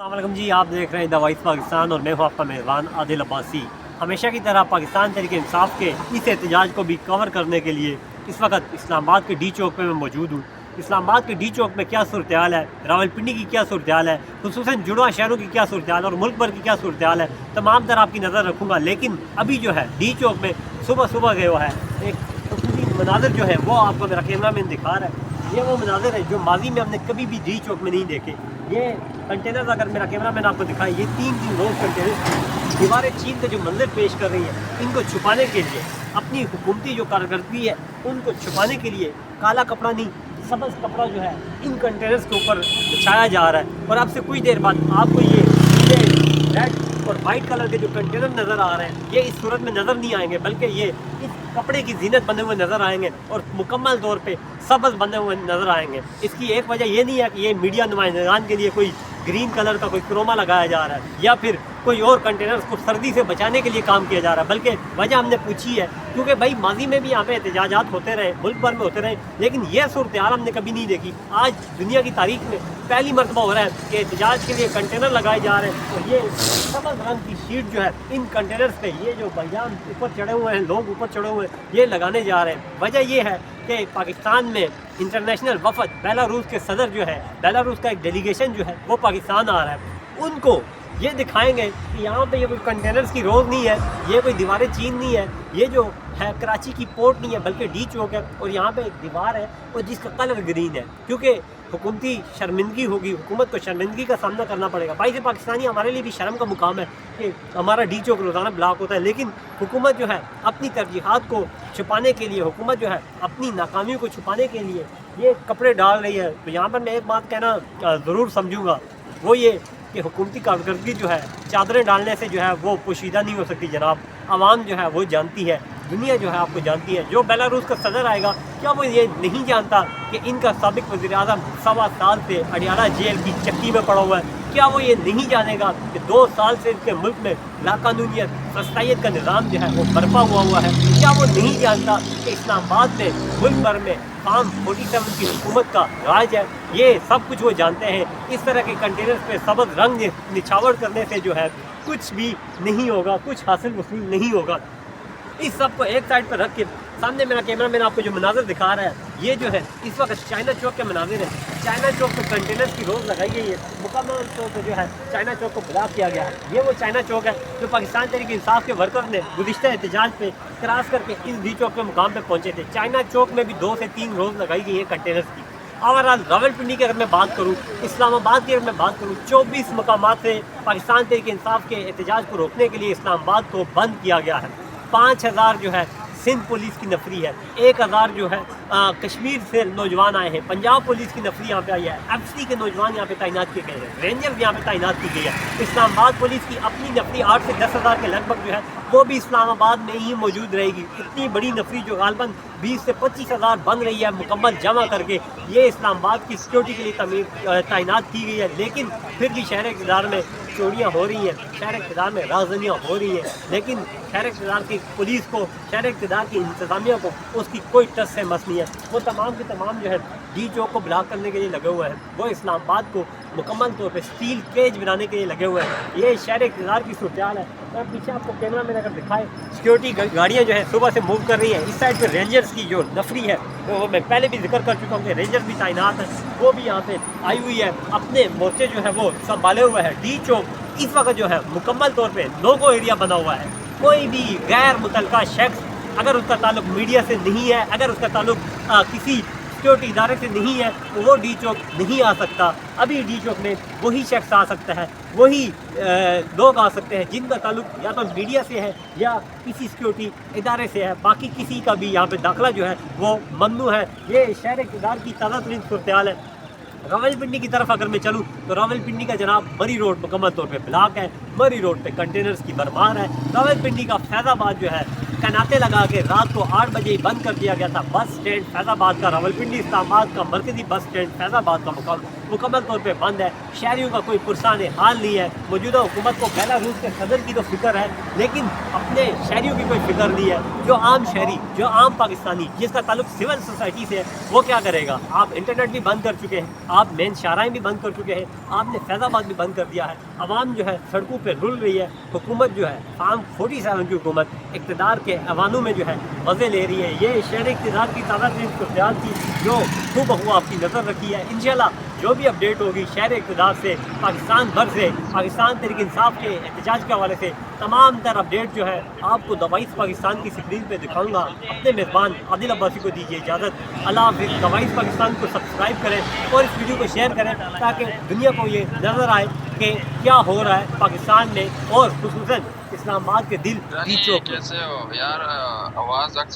अस्सलाम जी, आप देख रहे हैं द वॉइस पाकिस्तान और मैं हूँ आपका मेज़बान आदिल अब्बासी। हमेशा की तरह पाकिस्तान तहरीक इंसाफ के इस एहतजाज को भी कवर करने के लिए इस वक्त इस्लामाबाद के डी चौक पे मैं मौजूद हूँ। इस्लामाबाद के डी चौक में क्या सूरत हाल है, रावलपिंडी की क्या सूरत हाल है, खुसूसन जुड़वा शहरों की क्या सूरत हाल है और मुल्क भर की क्या सूरत हाल है, तमाम तरह आपकी नज़र रखूँगा। लेकिन अभी जो है डी चौक में सुबह सुबह गए हुआ है एक खूबसूरत मनाज़र जो है वो आपको मेरा कैमरा मैन दिखा रहा है। ये वो मनाज़र है जो माजी में हमने कभी भी डी चौक में नहीं देखे। ये कंटेनर्स अगर मेरा कैमरा मैन आपको दिखाए, ये तीन रोज़ कंटेनर दीवारें चीन के जो मंजर पेश कर रही है, इनको छुपाने के लिए अपनी हुकूमती जो कारकर्दगी है उनको छुपाने के लिए काला कपड़ा नहीं सबज कपड़ा जो है इन कंटेनर्स के ऊपर बिछाया जा रहा है। और अब से कुछ देर बाद आपको ये रेड और वाइट कलर के जो कंटेनर नज़र आ रहे हैं ये इस सूरत में नज़र नहीं आएंगे, बल्कि ये इस कपड़े की जीनत बने हुए नज़र आएंगे और मुकम्मल तौर पे सबज बने हुए नज़र आएंगे। इसकी एक वजह ये नहीं है कि ये मीडिया नुमाइंदगान के लिए कोई ग्रीन कलर का कोई क्रोमा लगाया जा रहा है या फिर कोई और कंटेनर्स को सर्दी से बचाने के लिए काम किया जा रहा है, बल्कि वजह हमने पूछी है क्योंकि भाई माजी में भी यहाँ पे एहतजाजात होते रहे, मुल्क भर में होते रहे, लेकिन यह सूरत हाल हमने कभी नहीं देखी। आज दुनिया की तारीख में पहली मरतबा हो रहा है कि एहतजाज के लिए कंटेनर लगाए जा रहे हैं और ये सबज रंग की शीट जो है इन कंटेनर्स पे ये जो भाईजान ऊपर चढ़े हुए हैं, लोग ऊपर चढ़े हुए हैं, ये लगाने जा रहे हैं। वजह ये है कि पाकिस्तान में इंटरनेशनल वफद बेलारूस के सदर जो है, बेलारूस का एक डेलीगेशन जो है वो पाकिस्तान आ रहा है, उनको ये दिखाएंगे कि यहाँ पे ये कोई कंटेनर्स की रोज़ नहीं है, ये कोई दीवारें चीन नहीं है, ये जो है कराची की पोर्ट नहीं है बल्कि डी चौक है और यहाँ पे एक दीवार है और जिसका कलर ग्रीन है, क्योंकि हुकूमती शर्मिंदगी होगी, हुकूमत को शर्मिंदगी का सामना करना पड़ेगा। भाई से पाकिस्तानी हमारे लिए भी शर्म का मुकाम है कि हमारा डी चौक रोज़ाना ब्लॉक होता है, लेकिन हुकूमत जो है अपनी तरजीहात को छुपाने के लिए, हुकूमत जो है अपनी नाकामियों को छुपाने के लिए ये कपड़े डाल रही है। तो यहाँ पर मैं एक बात कहना ज़रूर समझूँगा, वो ये कि हुकूमती कारकर्दगी जो है चादरें डालने से जो है वो पोशीदा नहीं हो सकती जनाब। आवाम जो है वो जानती है, दुनिया जो है आपको जानती है। जो बेलारूस का सदर आएगा क्या वो ये नहीं जानता कि इनका साबिक वज़ीर आज़म 1.25 साल से अडियाला जेल की चक्की में पड़ा हुआ है? क्या वो ये नहीं जानेगा कि 2 साल से इनके मुल्क में लाकानूनियत फस्तायत का निज़ाम जो है वो बर्पा हुआ है? क्या वो नहीं जानता कि इस्लामाबाद में मुल्क भर में फार्म 47 की हुकूमत का राज है? ये सब कुछ वो जानते हैं। इस तरह के कंटेनर्स पे सबज रंग निछावर करने से जो है कुछ भी नहीं होगा, कुछ हासिल वसूल नहीं होगा। इस सब को एक साइड पर रख के सामने मेरा कैमरा मैन आपको जो मनाज़र दिखा रहा है ये जो है इस वक्त चाइना चौक के मनाज़र है। चाइना चौक पर कंटेनर्स की रोज़ लगाई गई है, मुकम्मल तौर पर जो है चाइना चौक को ब्लॉक किया गया है। ये वो चाइना चौक है जो पाकिस्तान तहरीक इंसाफ के वर्कर्स ने गुज़िश्ता एहतजाज पे क्रॉस करके इस डी चौक के मुकाम पर पहुँचे थे। चाइना चौक में भी 2 से 3 रोज़ लगाई गई है कंटेनर्स की। और आज रावलपिंडी की अगर मैं बात करूँ, इस्लामाबाद की अगर मैं बात करूँ, 24 मकामात से पाकिस्तान तहरीक इंसाफ के एहतजाज को रोकने के लिए इस्लामाबाद को बंद किया गया है। 5000 जो है सिंध पुलिस की नफरी है, 1000 जो है कश्मीर से नौजवान आए हैं, पंजाब पुलिस की नफरी यहाँ पे आई है, एफसी के नौजवान यहाँ पे तैनात किए गए हैं, रेंजर्स यहाँ पे तैनात की गई है। इस्लामाबाद पुलिस की अपनी नफरी 8 से 10,000 के लगभग जो है वो भी इस्लामाबाद में ही मौजूद रहेगी। इतनी बड़ी नफरी जो गालबन 20 से 25,000 बन रही है मुकम्मल जमा करके, ये इस्लामाबाद की सिक्योरिटी के लिए तैनात की गई है। लेकिन फिर भी शहर इक़्तिदार में चोरियाँ हो रही हैं, शहर इक़्तिदार में राज़नियाँ हो रही हैं, लेकिन शहर इक़्तिदार की पुलिस को, शहर इक़्तिदार की इंतज़ामिया को उसकी कोई टस से मस नहीं है। वो तमाम के तमाम जो है डी चौक को ब्लॉक करने के लिए लगे हुए हैं, वो इस्लामाबाद को मुकम्मल तौर पे स्टील केज बनाने के लिए लगे हुए हैं। ये शहर इक़्तिदार की सूरत हाल है। और पीछे आपको कैमरा में अगर दिखाए, सिक्योरिटी गाड़ियाँ जो है सुबह से मूव कर रही हैं। इस साइड पर रेंजर्स की जो नफरी है वो मैं पहले भी जिक्र कर चुका हूँ कि रेंजर्स भी तैनात हैं, वो भी यहाँ पे आई हुई है, अपने मोर्चे जो है वो संभाले हुए हैं। डी चौक इस वक्त जो है मुकम्मल तौर पे नो गो एरिया बना हुआ है। कोई भी गैर मुतल्लका शख्स अगर उसका ताल्लुक मीडिया से नहीं है, अगर उसका ताल्लुक किसी सिक्योरिटी इदारे से नहीं है तो वो डी चौक नहीं आ सकता। अभी डी चौक में वही शख्स आ सकता है, वही लोग आ सकते हैं जिनका ताल्लुक या तो मीडिया से है या किसी सिक्योरिटी इदारे से है। बाकी किसी का भी यहाँ पे दाखिला जो है वो ममनू है। ये शहर इक़्तिदार की ताज़ा तरीन सूरत हाल है। रावलपिंडी की तरफ अगर मैं चलूँ तो रावलपिंडी का जनाब मरी रोड मुकम्मल तौर पे ब्लॉक है, मरी रोड पे कंटेनर्स की भरमार है। रावलपिंडी का फैज़ाबाद जो है कनाते लगा के रात को 8 बजे ही बंद कर दिया गया था। बस स्टैंड फैज़ाबाद का, रावलपिंडी इस्लामाबाद का मरकज़ी बस स्टैंड फैज़ाबाद का मुकम्मल तौर पे बंद है। शहरियों का कोई पुरसान हाल नहीं है। मौजूदा हुकूमत को बेलारूस के सदर की तो फिक्र है, लेकिन अपने शहरियों की कोई फिक्र नहीं है। जो आम शहरी, जो आम पाकिस्तानी जिसका ताल्लुक सिविल सोसाइटी से है, वो क्या करेगा? आप इंटरनेट भी बंद कर चुके हैं, आप मेन शाहराएँ भी बंद कर चुके हैं, आपने फैज़ाबाद भी बंद कर दिया है। आवाम जो है सड़कों पर रुल रही है। हुकूमत जो है फार्म 47 की हुकूमत इक़्तिदार के ऐवानों में जो है मज़े ले रही है। ये शहर इक़्तिदार की ताज़ा खुशहाल थी जो खूब बखूबी आपकी नज़र रखी है। इंशाल्लाह जो भी अपडेट होगी शहर इक़्तिदार से, पाकिस्तान भर से, पाकिस्तान तहरीक इंसाफ के एहतजाज के हवाले से तमाम तर अपडेट जो है आपको द वॉइस पाकिस्तान की स्क्रीन पे दिखाऊंगा। अपने मेज़बान आदिल अब्बासी को दीजिए इजाज़त। अल्लाह हाफ़िज़। द वॉइस पाकिस्तान को सब्सक्राइब करें और इस वीडियो को शेयर करें ताकि दुनिया को ये नज़र आए कि क्या हो रहा है पाकिस्तान में और खुसूसन इस्लामाबाद के दिल कैसे हो यार, आवाज़ अक्सर